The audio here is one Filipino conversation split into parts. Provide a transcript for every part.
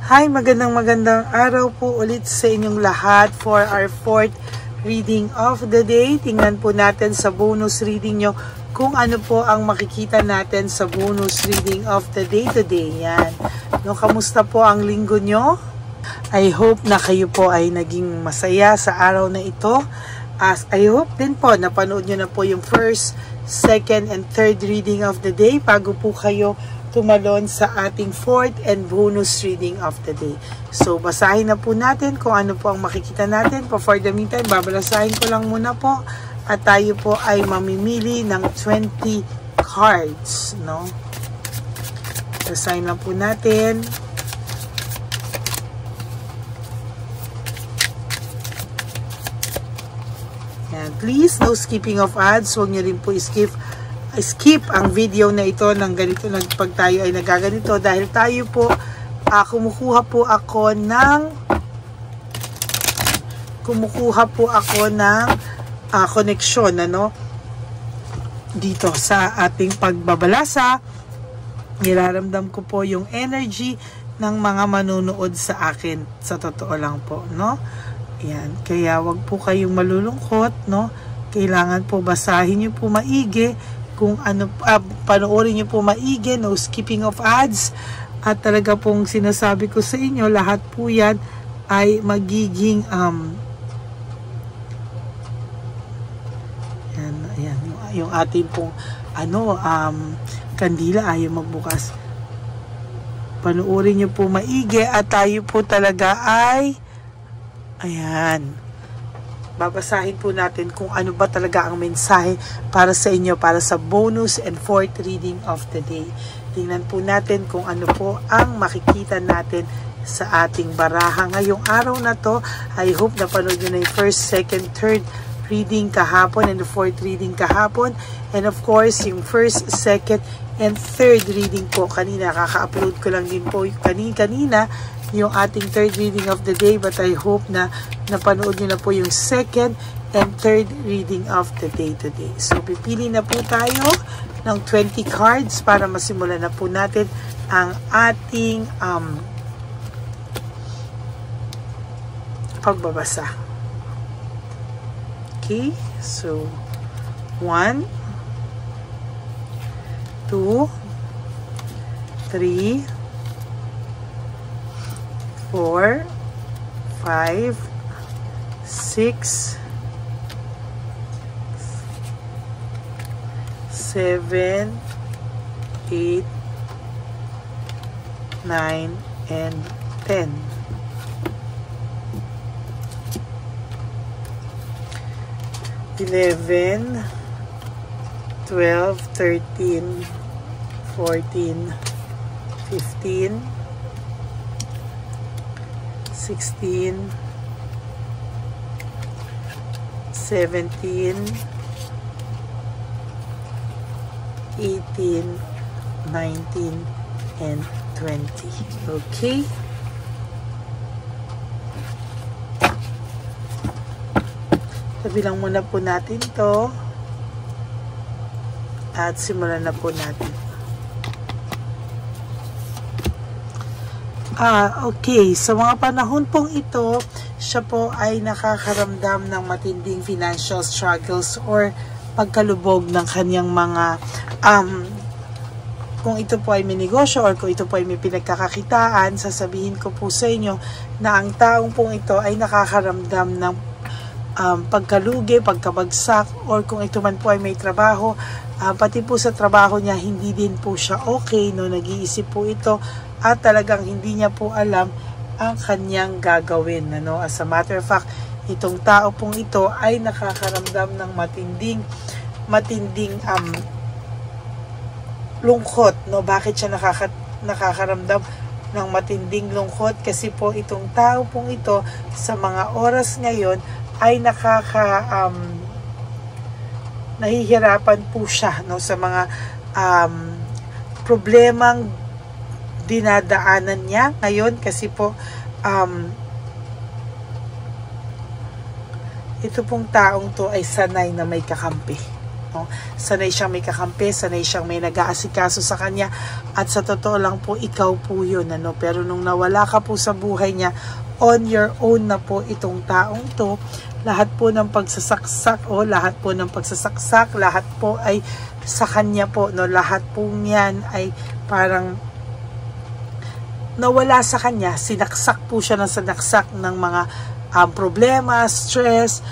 Hi, magandang araw po ulit sa inyong lahat for our fourth reading of the day. Tingnan po natin sa bonus reading nyo kung ano po ang makikita natin sa bonus reading of the day today. Yan. No, kamusta po ang linggo nyo? I hope na kayo po ay naging masaya sa araw na ito. As I hope din po napanood nyo na po yung first, second, and third reading of the day bago po kayo tumalon sa ating fourth and bonus reading of the day. So, basahin na po natin kung ano po ang makikita natin. For the meantime, babalasahin ko lang muna po at tayo po ay mamimili ng 20 cards, no? Basahin lang po natin. Yan. Please, no skipping of ads. Huwag nyo rin po skip ang video na ito ng ganito pag tayo ay nagaganito dahil tayo po kumukuha po ako ng koneksyon dito sa ating pagbabalasa. Nilaramdam ko po yung energy ng mga manunood sa akin, sa totoo lang po, no? Yan, kaya wag po kayong malulungkot, no? Kailangan po basahin niyo po maigi kung ano, panoorin niyo po maigi, no skipping of ads, at talaga pong sinasabi ko sa inyo, lahat po yan ay magiging yan, yung ating pong kandila ayaw magbukas. Panoorin niyo po maigi at tayo po talaga ay babasahin po natin kung ano ba talaga ang mensahe para sa inyo, para sa bonus and fourth reading of the day. Tingnan po natin kung ano po ang makikita natin sa ating baraha ngayong araw na to. I hope napanood nyo na yung first, second, third reading kahapon and the fourth reading kahapon. And of course, yung first, second, and third reading po kanina. Kaka-upload ko lang din po kanina yung ating third reading of the day, but I hope na napanood nyo na po yung second and third reading of the day today. So, pipili na po tayo ng 20 cards para masimulan na po natin ang ating pagbabasa. Okay, so 1, 2, 3, 4, 5, 6, 7, 8, 9, and 10. 11, 12, 13, 14, 15, 16, 17, 18, 19, and 20. Okay? Tabilang muna po natin to at simulan na po natin. Okay, sa mga panahon pong ito, siya po ay nakakaramdam ng matinding financial struggles or pagkalubog ng kanyang mga kung ito po ay may negosyo or kung ito po ay may pinagkakakitaan, sasabihin ko po sa inyo na ang taong pong ito ay nakakaramdam ng pagkalugi, pagkabagsak, or kung ito man po ay may trabaho, pati po sa trabaho niya hindi din po siya okay, no? Nag-iisip po ito at talagang hindi niya po alam ang kanyang gagawin, ano? As a matter of fact, itong tao pong ito ay nakakaramdam ng matinding lungkot, no? Bakit siya nakakaramdam ng matinding lungkot? Kasi po itong tao pong ito sa mga oras ngayon ay nahihirapan po siya, no, sa mga problemang dinadaanan niya ngayon kasi po ito pong taong to ay sanay na may kakampi. no? Sanay siyang may kakampi, sanay siyang may nag-aasikaso sa kanya, at sa totoo lang po, ikaw po yun, ano? Pero nung nawala ka po sa buhay niya, on your own na po itong taong to. Lahat po ng pagsasaksak, lahat po ay sa kanya po, no? Lahat po niyan ay parang nawala sa kanya, sinaksak po siya ng sinaksak ng mga problema, stress,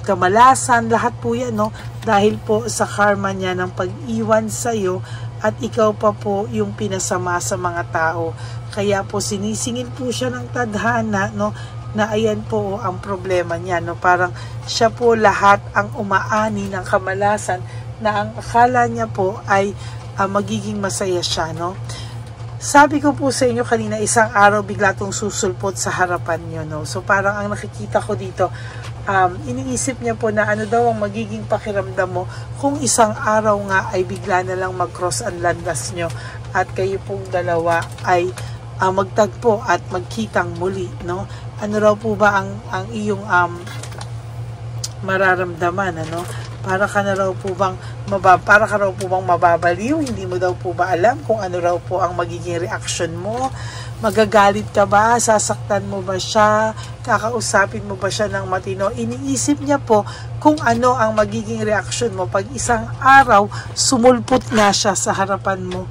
kamalasan, lahat po yan, no? Dahil po sa karma niya ng pag-iwan sa'yo, at ikaw pa po yung pinasama sa mga tao. Kaya po sinisingil po siya ng tadhana, no? Na ayan po ang problema niya, no? Parang siya po lahat ang umaani ng kamalasan, na ang akala niya po ay magiging masaya siya, no? Sabi ko po sa inyo kanina, isang araw bigla tong susulpot sa harapan niyo, no? So parang ang nakikita ko dito, iniisip niya po na ano daw ang magiging pakiramdam mo kung isang araw nga ay bigla na lang mag-cross ang landas nyo, at kayo pong dalawa ay magtagpo at magkitang muli, no? Ano raw po ba ang iyong mararamdaman, ano? Para ka raw po bang mababaliw? Hindi mo daw po ba alam kung ano raw po ang magiging reaction mo? Magagalit ka ba? Sasaktan mo ba siya? Kakausapin mo ba siya ng matino? Iniisip niya po kung ano ang magiging reaction mo pag isang araw sumulpot nga siya sa harapan mo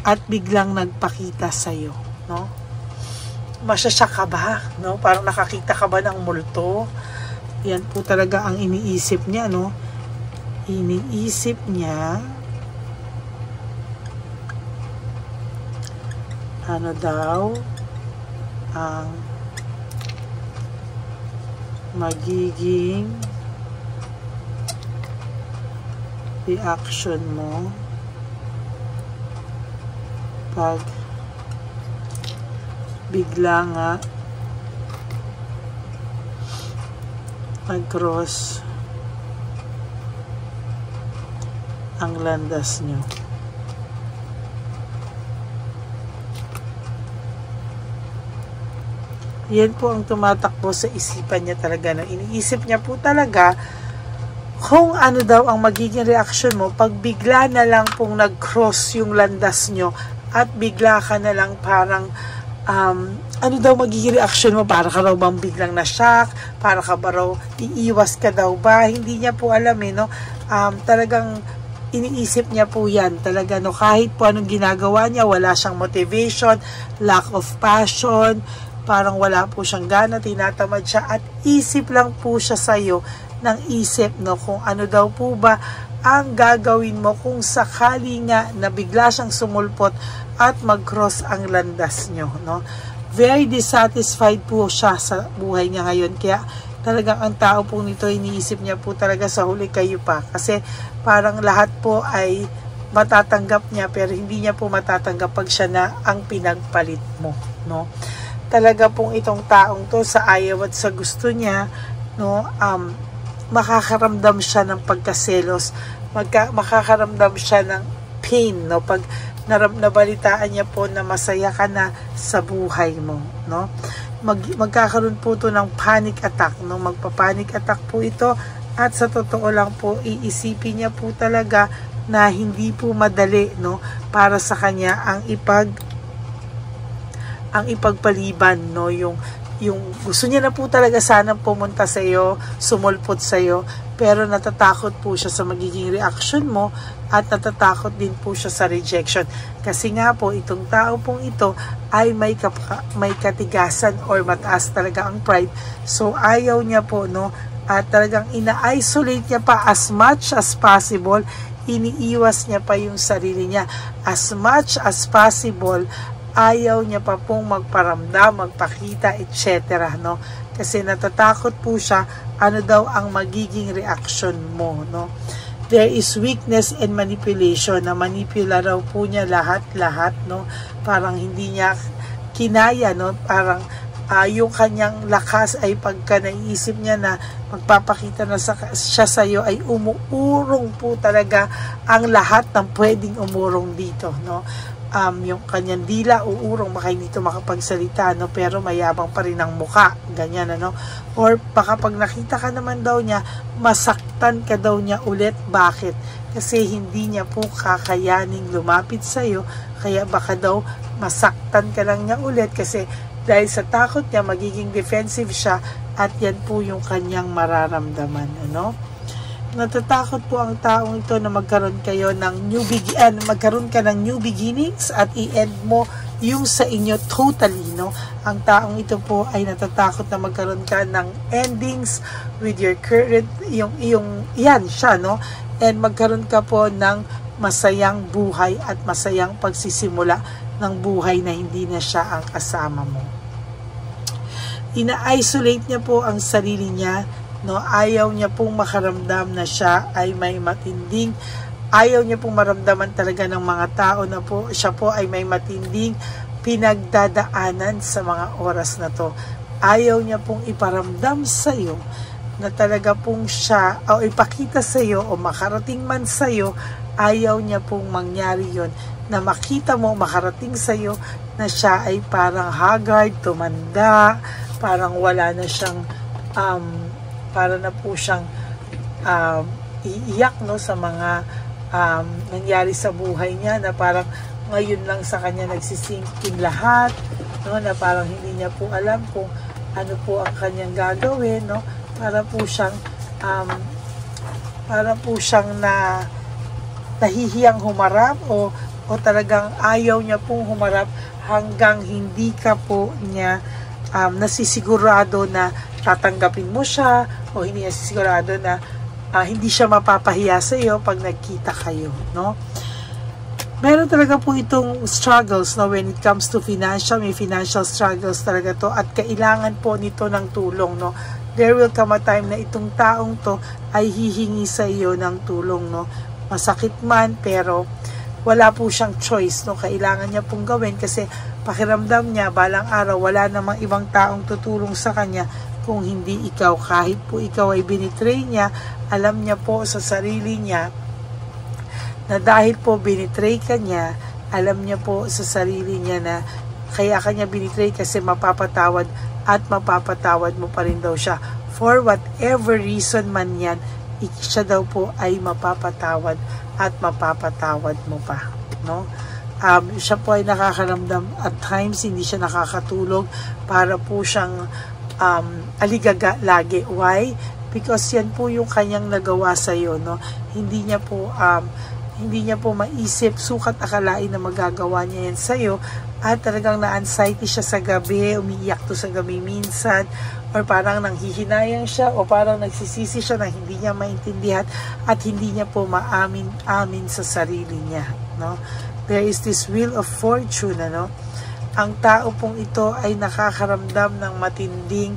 at biglang nagpakita sa'yo, no? Masyasya ka ba? No? Parang nakakita ka ba ng multo? Yan po talaga ang iniisip niya, no? Iniisip niya ano daw ang magiging reaction mo pag bigla nga nag-cross ang landas nyo. Yan po ang tumatakbo sa isipan niya talaga, no? Iniisip niya po talaga kung ano daw ang magiging reaction mo pag bigla na lang pong nag-cross yung landas nyo, at bigla ka na lang parang ano daw magiging reaction mo? Para ka raw bang biglang na-shock? Para ka ba raw iiwas ka daw ba? Hindi niya po alam, no? Talagang iniisip niya po yan talaga, no? Kahit po anong ginagawa niya, wala siyang motivation, lack of passion, parang wala po siyang gana, tinatamad siya, at isip lang po siya sa'yo ng isip, no? Kung ano daw po ba ang gagawin mo kung sakali nga na bigla siyang sumulpot at mag-cross ang landas nyo, no? Very dissatisfied po siya sa buhay niya ngayon, kaya talagang ang tao po nito, iniisip niya po talaga sa huli kayo pa, kasi parang lahat po ay matatanggap niya, pero hindi niya po matatanggap pag siya na ang pinagpalit mo, no? Talaga pong itong taong to, sa ayaw at sa gusto niya, no, makakaramdam siya ng pagkaselos, makakaramdam siya ng pain, no, pag nabalitaan niya po na masaya ka na sa buhay mo, no? Magkakaroon po to ng panic attack, no? Magpa-panic attack po ito, at sa totoo lang po, iisipin niya po talaga na hindi po madali, no, para sa kanya ang ipagpaliban, no? Yung gusto niya na po talaga sana pumunta sa iyo, sumulpot sa iyo, pero natatakot po siya sa magiging reaction mo, at natatakot din po siya sa rejection. Kasi nga po, itong tao pong ito ay may katigasan, or mataas talaga ang pride. So ayaw niya po, no, at talagang ina-isolate niya pa as much as possible, iniiwas niya pa yung sarili niya as much as possible. Ayaw niya pa pong magparamdam, magpakita, etc., no? Kasi natatakot po siya ano daw ang magiging reaction mo, no? There is weakness and manipulation, na manipula raw po niya lahat, no? Parang hindi niya kinaya, no? Parang yung kanyang lakas ay pagka naiisip niya na magpapakita na siya sa iyo, ay umuurong po talaga ang lahat ng pwedeng umurong dito, no? yung kanyang dila uurong, baka hindi ito makapagsalita, no? Pero mayabang pa rin ang muka, ganyan, ano? Or baka pag nakita ka naman daw niya, masaktan ka daw niya ulit. Bakit? Kasi hindi niya po kakayaning lumapit sa'yo, kaya baka daw masaktan ka lang niya ulit, kasi dahil sa takot niya, magiging defensive siya, at yan po yung kanyang mararamdaman, ano? Natatakot po ang taong ito na magkaroon kayo ng magkaroon ka ng new beginnings at i-end mo yung sa inyo totally, no? Ang taong ito po ay natatakot na magkaroon ka ng endings with your current, yan siya, no? And magkaroon ka po ng masayang buhay at masayang pagsisimula ng buhay na hindi na siya ang kasama mo. Ina-isolate niya po ang sarili niya, no? Ayaw niya pong makaramdam na siya ay may matinding, ayaw niya pong maramdaman talaga ng mga tao na po siya po ay may matinding pinagdadaanan sa mga oras na to. Ayaw niya pong iparamdam sa iyo na talaga pong siya, o ipakita sa iyo o makarating man sa iyo, ayaw niya pong mangyari yon, na makita mo, makarating sa iyo na siya ay parang haggard, tumanda, parang wala na siyang para na po siyang iiyak, no, sa mga nangyari sa buhay niya, na parang ngayon lang sa kanya nagsisingkin lahat, no, na parang hindi niya po alam kung ano po ang kanyang gagawin, no, para po siyang nahihiyang humarap, o talagang ayaw niya pong humarap hanggang hindi ka po niya nasisigurado na tatanggapin mo siya, o hindi niya sigurado na hindi siya mapapahiya sa iyo pag nagkita kayo, no? Meron talaga po itong struggles, no, when it comes to financial, may financial struggles talaga to, at kailangan po nito ng tulong, no? There will come a time na itong taong to ay hihingi sa iyo ng tulong, no? Masakit man, pero wala po siyang choice, no? Kailangan niya pong gawin, kasi pakiramdam niya balang araw wala namang ibang taong tutulong sa kanya kung hindi ikaw. Kahit po ikaw ay binitray niya, alam niya po sa sarili niya na dahil po binitray ka niya, alam niya po sa sarili niya na kaya kanya binitray kasi mapapatawad at mapapatawad mo pa rin daw siya. For whatever reason man yan, siya daw po ay mapapatawad at mapapatawad mo pa, no? Siya po ay nakakaramdam at times, hindi siya nakakatulog, para po siyang aligaga lagi. Why? Because yan po yung kanyang nagawa sa iyo, no? Hindi niya po maisip, sukat akalain na magagawa niya yan sa iyo, at talagang na-anxiety siya sa gabi, umiiyak to sa gabi minsan, or parang nanghihinayang siya, o parang nagsisisi siya na hindi niya maintindihan at hindi niya po maamin sa sarili niya, no? There is this wheel of fortune, ano? Ang tao pong ito ay nakakaramdam ng matinding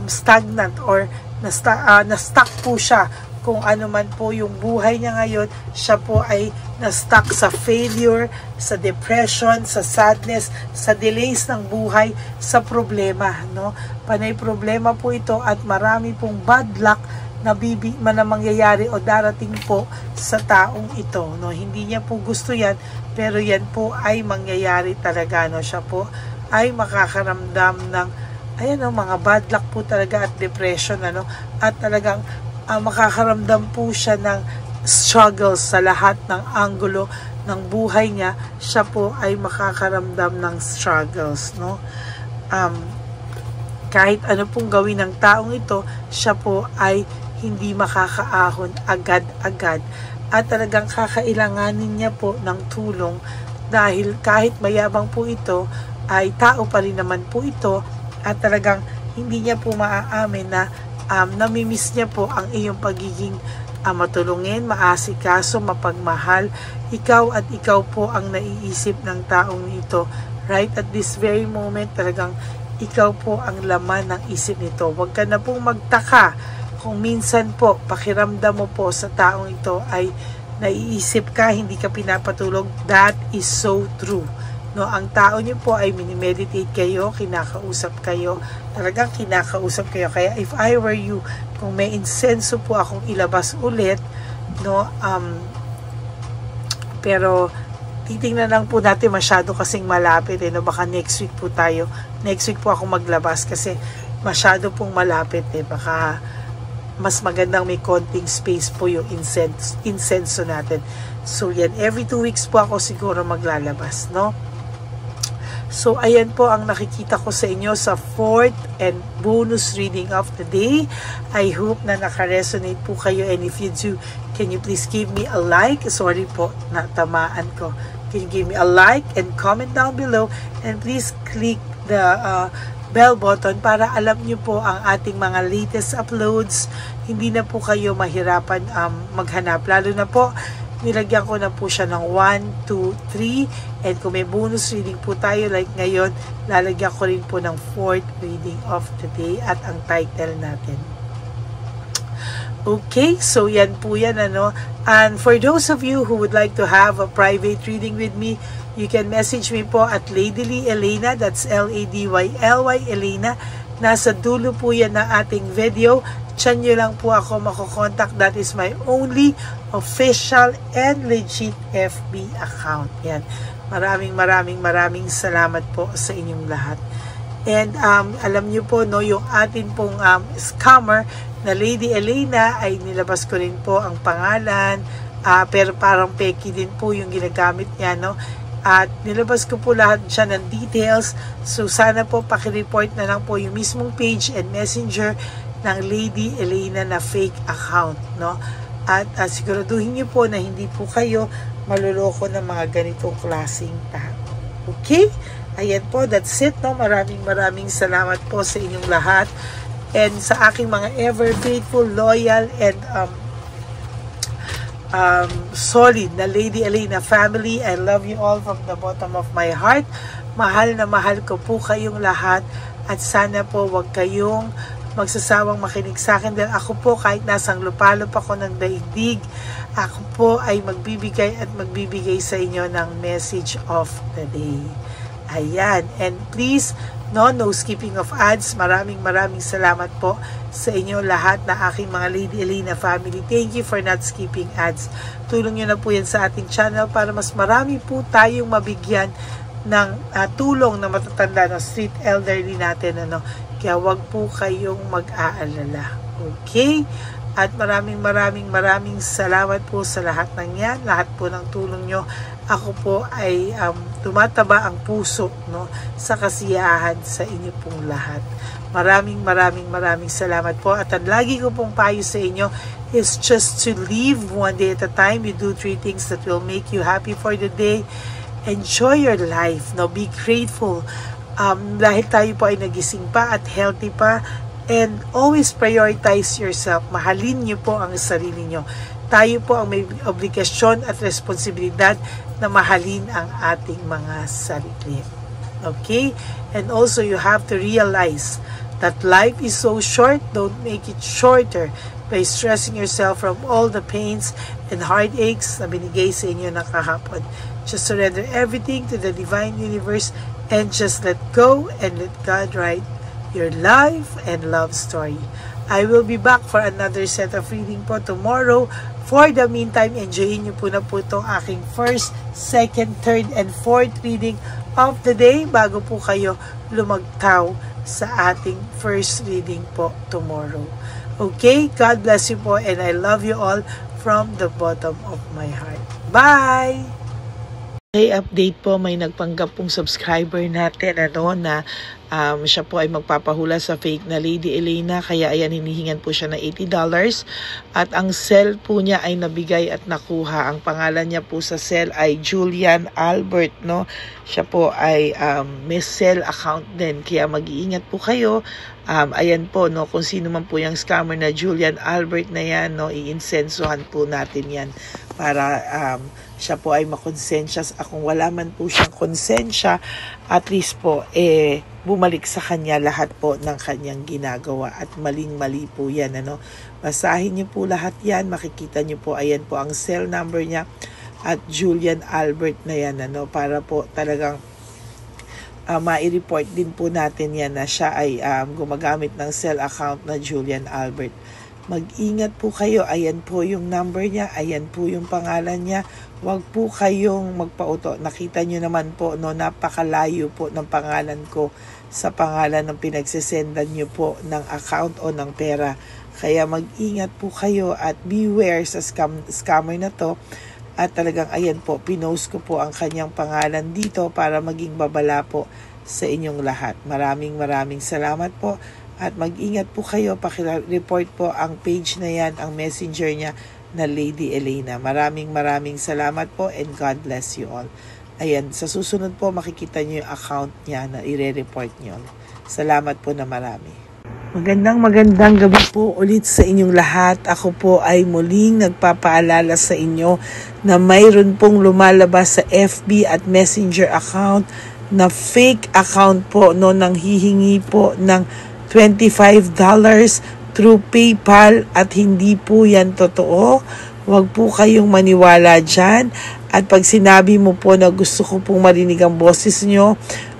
stagnant, or na-stuck po siya. Kung ano man po yung buhay niya ngayon, siya po ay na-stuck sa failure, sa depression, sa sadness, sa delays ng buhay, sa problema, no? Panay problema po ito, at marami pong bad luck na mangyayari o darating po sa taong ito, no? Hindi niya po gusto yan, pero yan po ay mangyayari talaga, no? Siya po ay makakaramdam ng mga bad luck po talaga, at depression, ano? At talagang makakaramdam po siya ng struggles sa lahat ng anggulo ng buhay niya. Siya po ay makakaramdam ng struggles, no? Kahit ano pong gawin ng taong ito, siya po ay hindi makakaahon agad-agad, at talagang kakailanganin niya po ng tulong, dahil kahit mayabang po ito, ay tao pa rin naman po ito, at talagang hindi niya po maaamin na namimiss niya po ang iyong pagiging matulungin, maasikaso, mapagmahal. Ikaw at ikaw po ang naiisip ng taong ito. Right at this very moment, talagang ikaw po ang laman ng isip nito. Huwag ka na pong magtaka kung minsan po pakiramdam mo po sa taong ito ay naiisip ka, hindi ka pinapatulog. That is so true, no? Ang tao niyo po ay minimeditate kayo, kinakausap kayo, talagang kinakausap kayo. Kaya if I were you, kung may insenso po akong ilabas ulit, no, pero titingnan lang po natin, masyado kasing malapit no? Baka next week po tayo, next week po ako maglabas kasi masyado pong malapit baka mas magandang may konting space po yung insenso natin. So yan, every 2 weeks po ako siguro maglalabas, no? So, ayan po ang nakikita ko sa inyo sa 4th and bonus reading of the day. I hope na naka-resonate po kayo, and if you do, can you please give me a like? Sorry po, natamaan ko. Can you give me a like and comment down below, and please click the bell button para alam nyo po ang ating mga latest uploads. Hindi na po kayo mahirapan maghanap. Lalo na po, nilagyan ko na po siya ng 1, 2, 3. And kung may bonus reading po tayo like ngayon, lalagyan ko rin po ng 4th reading of the day at ang title natin. Okay, so yan po yan, ano. And for those of you who would like to have a private reading with me, you can message me po at Ladyly Elena, that's Ladyly Elena. Nasa dulo po yan ng ating video. Diyan nyo lang po ako makokontak. That is my only official and legit FB account. Yan. Maraming salamat po sa inyong lahat. And alam nyo po, no, yung atin pong scammer na Lady Elena ay nilabas ko rin po ang pangalan. Pero parang peki din po yung ginagamit niya, no? At nilabas ko po lahat siya ng details. So sana po pakireport na lang po yung mismong page and messenger ng Lady Elena na fake account, no? At siguraduhin niyo po na hindi po kayo maluloko ng mga ganitong klaseng tao. Okay? Ayan po, that's it, no? Maraming salamat po sa inyong lahat, and sa aking mga ever faithful, loyal, and solid na Lady Elena family. I love you all from the bottom of my heart. Mahal na mahal ko po kayong lahat, at sana po wag kayong magsasawang makinig sa akin, dahil ako po kahit nasang lupalop ako ng daigdig, ako po ay magbibigay sa inyo ng message of the day. Ayan, and please, no skipping of ads. Maraming salamat po sa inyo lahat na aking mga Lady Elena family. Thank you for not skipping ads. Tulong nyo na po yan sa ating channel para mas marami po tayong mabigyan ng tulong na matatanda ng street elderly natin, ano. Kaya wag po kayong mag-aalala. Okay? At maraming salamat po sa lahat ng yan, lahat po ng tulong nyo. Ako po ay tumataba ang puso, no, sa kasiyahan sa inyo pong lahat. Maraming salamat po. At ang lagi ko pong payo sa inyo is just to live one day at a time. You do 3 things that will make you happy for the day. Enjoy your life, no? Be grateful. Dahil tayo po ay nagising pa at healthy pa, and always prioritize yourself. Mahalin niyo po ang sarili niyo. Tayo po ang may obligasyon at responsibilidad na mahalin ang ating mga sarili. Okay? And also, you have to realize that life is so short. Don't make it shorter by stressing yourself from all the pains and heartaches na binigay sa inyo ng kahapon. Just surrender everything to the divine universe and just let go and let God write your life and love story. I will be back for another set of reading po tomorrow. For the meantime, enjoyin nyo po na po itong aking 1st, 2nd, 3rd, and 4th reading of the day bago po kayo lumagtaw sa ating 1st reading po tomorrow. Okay? God bless you po, and I love you all from the bottom of my heart. Bye! Hey, update po, may nagpanggap pong subscriber natin, ano, na siya po ay magpapahula sa fake na Lady Elena, kaya ayan, hinihingan po siya ng $80, at ang cell po niya ay nabigay at nakuha. Ang pangalan niya po sa cell ay Julian Albert, no? Siya po ay may cell account din, kaya mag-iingat po kayo. Ayan po, no, kung sino man po yung scammer na Julian Albert na yan, no, iinsensuhan po natin yan para siya po ay makonsensya. Kung wala man po siyang konsensya, at least po bumalik sa kanya lahat po ng kanyang ginagawa, at maling-mali po yan, ano. Basahin niyo po lahat yan, makikita niyo po, ayan po ang cell number niya at Julian Albert na yan, ano, para po talagang mai-report din po natin yan na siya ay gumagamit ng cell account na Julian Albert. Mag-ingat po kayo. Ayan po yung number niya. Ayan po yung pangalan niya. Huwag po kayong magpauto. Nakita nyo naman po, no, napakalayo po ng pangalan ko sa pangalan ng pinagsisendan nyo po ng account o ng pera. Kaya mag-ingat po kayo at beware sa scammer na to. At talagang ayan po, pinost ko po ang kanyang pangalan dito para maging babala po sa inyong lahat. Maraming salamat po. At mag-ingat po kayo, pakireport po ang page na yan, ang messenger niya na Lady Elena. Maraming salamat po and God bless you all. Ayan, sa susunod po makikita niyo yung account niya na ire-report niyo. Salamat po na marami. Magandang gabi po ulit sa inyong lahat. Ako po ay muling nagpapaalala sa inyo na mayroon pong lumalabas sa FB at Messenger account na fake account po, no, nang hihingi po ng $25 through PayPal at hindi po yan totoo. Huwag po kayong maniwala dyan. At pag sinabi mo po na gusto ko pong marinig ang boses nyo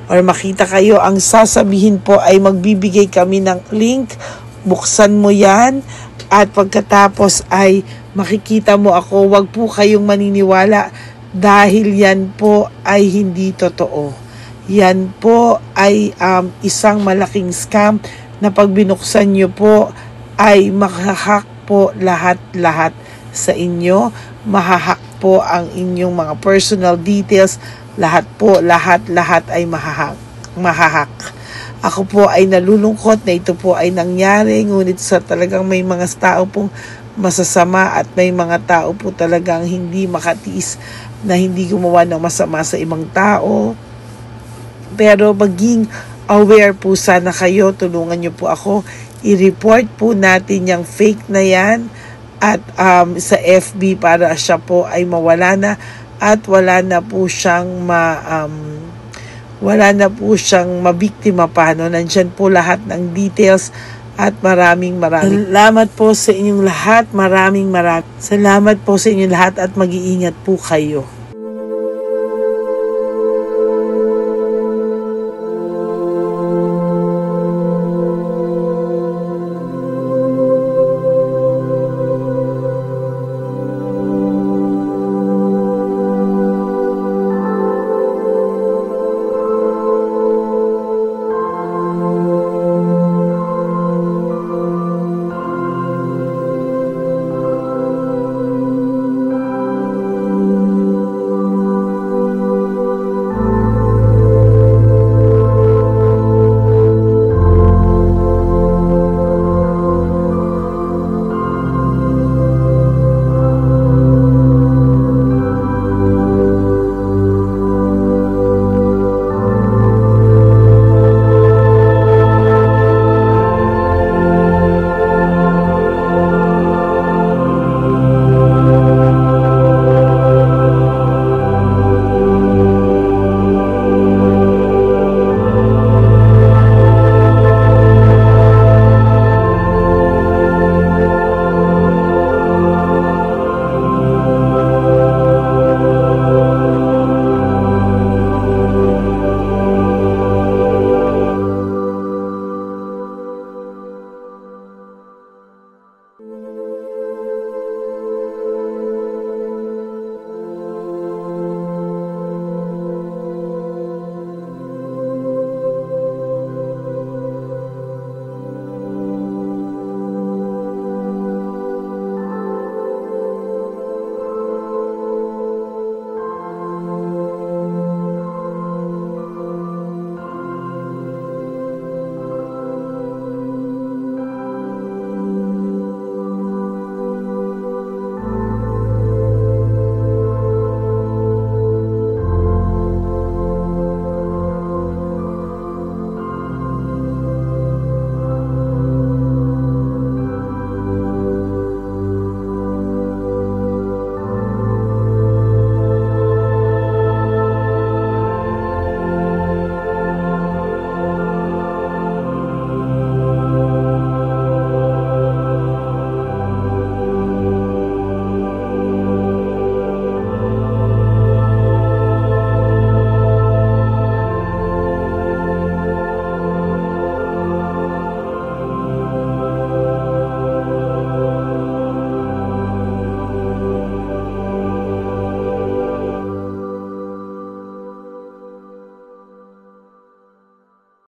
or makita kayo, ang sasabihin po ay magbibigay kami ng link. Buksan mo yan at pagkatapos ay makikita mo ako. Huwag po kayong maniniwala dahil yan po ay hindi totoo. Yan po ay isang malaking scam na pag binuksan nyo po ay mahahack po lahat sa inyo. Mahahack po ang inyong mga personal details. Lahat ay mahahack. Ako po ay nalulungkot na ito po ay nangyari. Ngunit sa talagang may mga tao pong masasama at may mga tao po talagang hindi makatiis na hindi gumawa ng masama sa ibang tao. Pero maging aware po sana kayo, tulungan nyo po ako, i-report po natin yung fake na yan at sa FB para siya po ay mawala na at wala na po siyang mabiktima pa, no? Nandyan po lahat ng details at maraming salamat po sa inyong lahat. Maraming salamat po sa inyong lahat at mag-iingat po kayo.